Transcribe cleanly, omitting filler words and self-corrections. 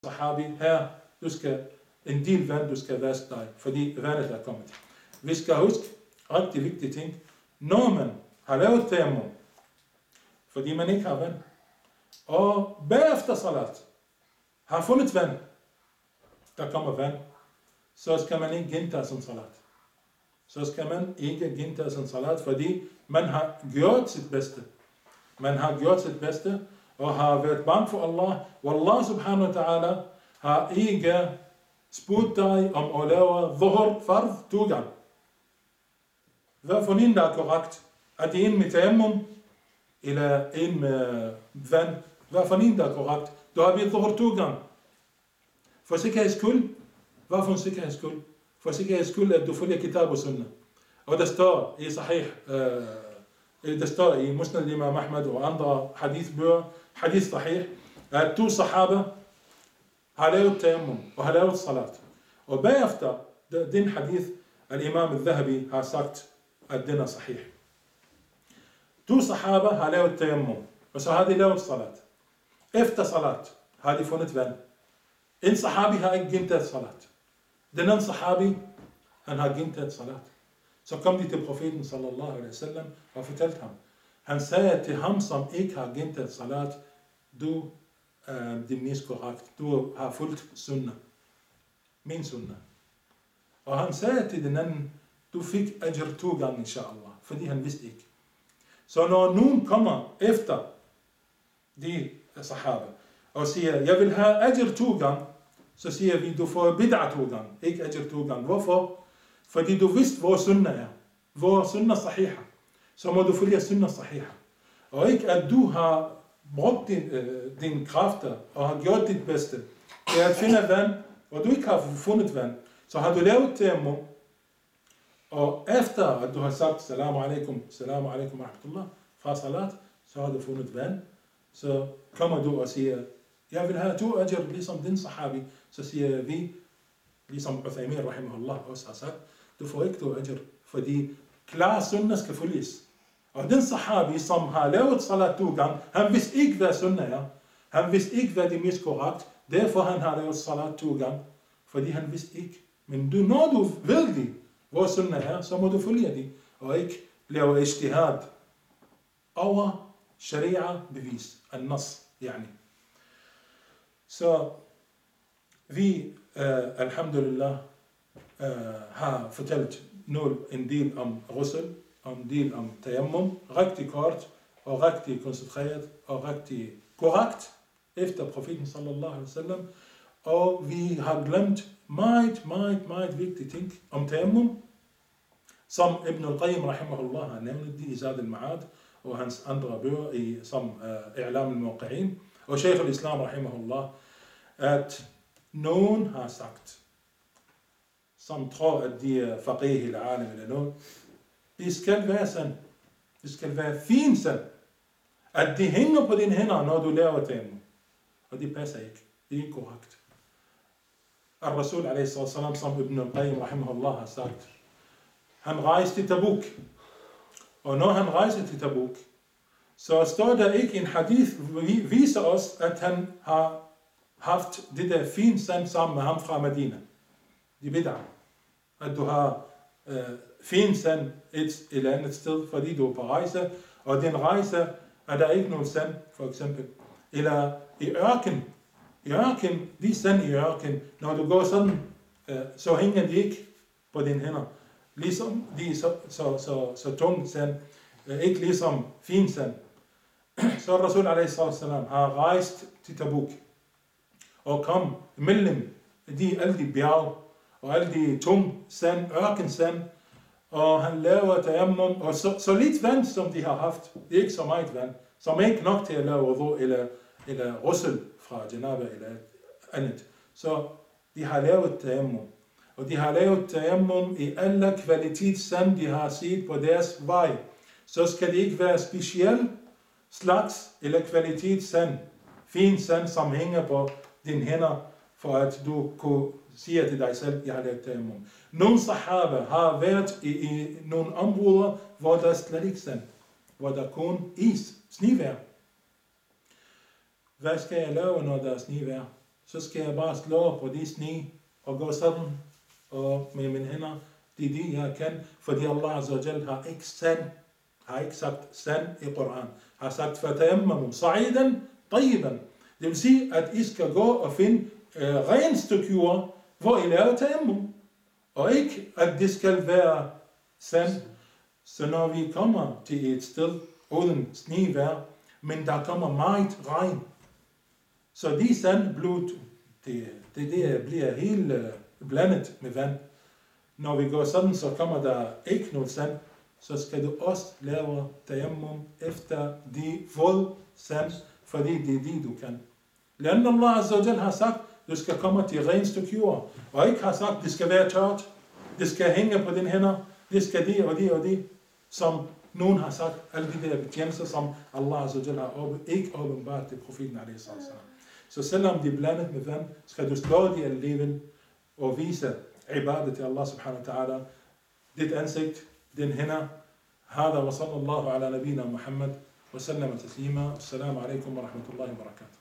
sahabi, her, en del vand, du skal vaske dig, fordi vandet er kommet. Vi skal huske, rigtig vigtige ting, når man har lavet tayammum, fordi man ikke har vand, og bagefter salat, har fundet vand, der kommer vand, så skal man ikke gentage sin salat. Så skal man ikke gentage sin salat, fordi man har gjort sit bedste. Man har gjort sit bedste, og har været bange for Allah. Og Allah subhanahu wa ta'ala har ikke spurgt dig om at lave dhuhr fard 2 gange. Hvad for en, der er korrekt? Er det en med tayammum, eller en med vand? Hvad for en, der er korrekt? Du har været dhuhr 2 gange. For sikkerheds skyld. Hvad for en sikkerheds skyld? For sikkerheds skyld, at du følger kitab og sunnah. Og der står i sahih, der står i Musnad Imam Ahmad og andre hadithbøger, hadith sahih, at 2 sahaba har lavet tayammum og har lavet salat. Og bagefter, den hadith, al-Imam al-Dhahabi har sagt, at den er sahih. 2 sahaba har lavet tayammum, og så har de lavet salat. Efter salat har de fundet vand. En sahabi har ikke gentaget salat. Den anden sahabi, han har gentaget salat. Så kom de til profeten sallallahu alaihi wasallam og fortalte ham. Han sagde til ham, som ikke har gentaget salat, du er det mest korrekt. Du har fulgt sunnah. Min sunnah. Og han sagde til den anden, du fik ajr 2 gange, inshallah. Fordi han vidste ikke. Så når nogen kommer efter de sahaba og siger, jeg vil have ajr 2 gange, så siger vi, du får bid'a 2 gange, ikke ajr 2 gange. Hvorfor? Fordi du vidste, hvor sunnah er. Hvor sunnah sahiha. Så må du følge sunnah sahiha. Og ikke at du har brugt dine kræfter og har gjort dit bedste til at finde vand, og du ikke har fundet vand. Så har du lavet tayammum, og efter at du har sagt salamu alaikum wa rahmatullah fra salat, så har du fundet vand. Så kommer du og siger, jeg vil have 2 ajr, ligesom den sahabi. Så siger vi, ligesom Uthaymin rahimahullah også har sagt, du får ikke 2 ajr, fordi klar sunnah skal følges. Og den sahabi, som har lavet salat 2 gange, han vidste ikke, hvad sunnah er. Han vidste ikke, hvad det mest korrekt. Derfor han har lavet salat 2 gange, fordi han vidste ikke. Men når du ved det, hvor sunnah er, så må du følge det, og ikke lave ijtihad over sharia bevis, al-nas, yani. Så vi, alhamdulillah, har fortalt en del om ghusl, en del om tayammum, rigtig kort og rigtig koncentreret og rigtig korrekt efter profeten sallallahu alaihi wasallam. Og vi har glemt meget vigtige ting om tayammum, som Ibn al-Qayyim rahimahullah har nævnt i Zad al-Ma'ad og hans andre bøger som I'lam al-Muwaqqi'in. Og Shaykh al-Islam rahimahullah, at nogen har sagt, som tror, at de er faqih eller alim eller noget, det skal være sådan, det skal være fint sådan, at det hænger på dine hænder, når du laver tayammum. Og det passer ikke. Det er ikke korrekt. Al-Rasul a.s. som Ibn al-Qayyim rahimahullah har sagt, han rejste til Tabuk. Og når han rejste til Tabuk, så står der ikke en hadith, viser os, at han har haft det der fint sand sammen med ham fra Medina. Det bid'ah. At du har fint sand et eller andet sted, fordi du er på rejse, og den rejse er der ikke noget sand, for eksempel. Eller i ørken. I ørken, de sand i ørken, når du går sådan, så hænger de ikke på dine hænder. Ligesom de er så tungt sand, ikke ligesom fint sand. Så Rasul a.s. har rejst til Tabuk og kom mellem alle de bjerge og alle de tunge sand, ørkensand, og han laver tayammum, og så lidt vand, som de har haft, det er ikke så meget vand, som er ikke nok til at lave wudu eller ghusl fra janaba eller andet. Så de har lavet tayammum, og de har lavet tayammum i alle kvalitetssand, de har set på deres vej. Så skal det ikke være speciel slags eller kvalitetssand, fin sand, som hænger på dine hænder, for at du kunne sige til dig selv, jeg har lavet tayammum. Nogle sahaba har været i nogle områder, hvor der er slet ikke sand, hvor der kun is, snevejr. Hvad skal jeg lave, når der er snevejr? så skal jeg bare slå på de sne og gå sådan og med mine hænder. Det er det, jeg kan, fordi Allah Azza wa Jal har ikke sagt sand i Koran. Har sagt fatayammamu sa'idan tayyiban. Det vil sige, at I skal gå og finde ren stykke jord, hvor I laver tayammum. Og ikke, at det skal være sand. Så når vi kommer til et sted uden snevejr, men der kommer meget regn, så de sandblod, det bliver helt blandet med vand. Når vi går sådan, så kommer der ikke noget sand, så skal du også lave tayammum efter de våde sand, fordi det er det, du kan. Lad Allah Azza wa Jal har sagt, du skal komme til ren stykke jord, og ikke har sagt, det skal være tørt, det skal hænge på dine hænder, det skal det og det og det, som nogen har sagt, alle de der betjenester, som Allah Azza wa Jal har ikke åbenbart til profeten alaihi sallam. Så selvom de er blandet med vand, skal du stadig alligevel og vise ibadet til Allah subhanahu wa ta'ala, dit ansigt, din hænder. هذا وصلى الله على نبينا محمد وسلم تسليما. السلام عليكم ورحمة الله وبركاته.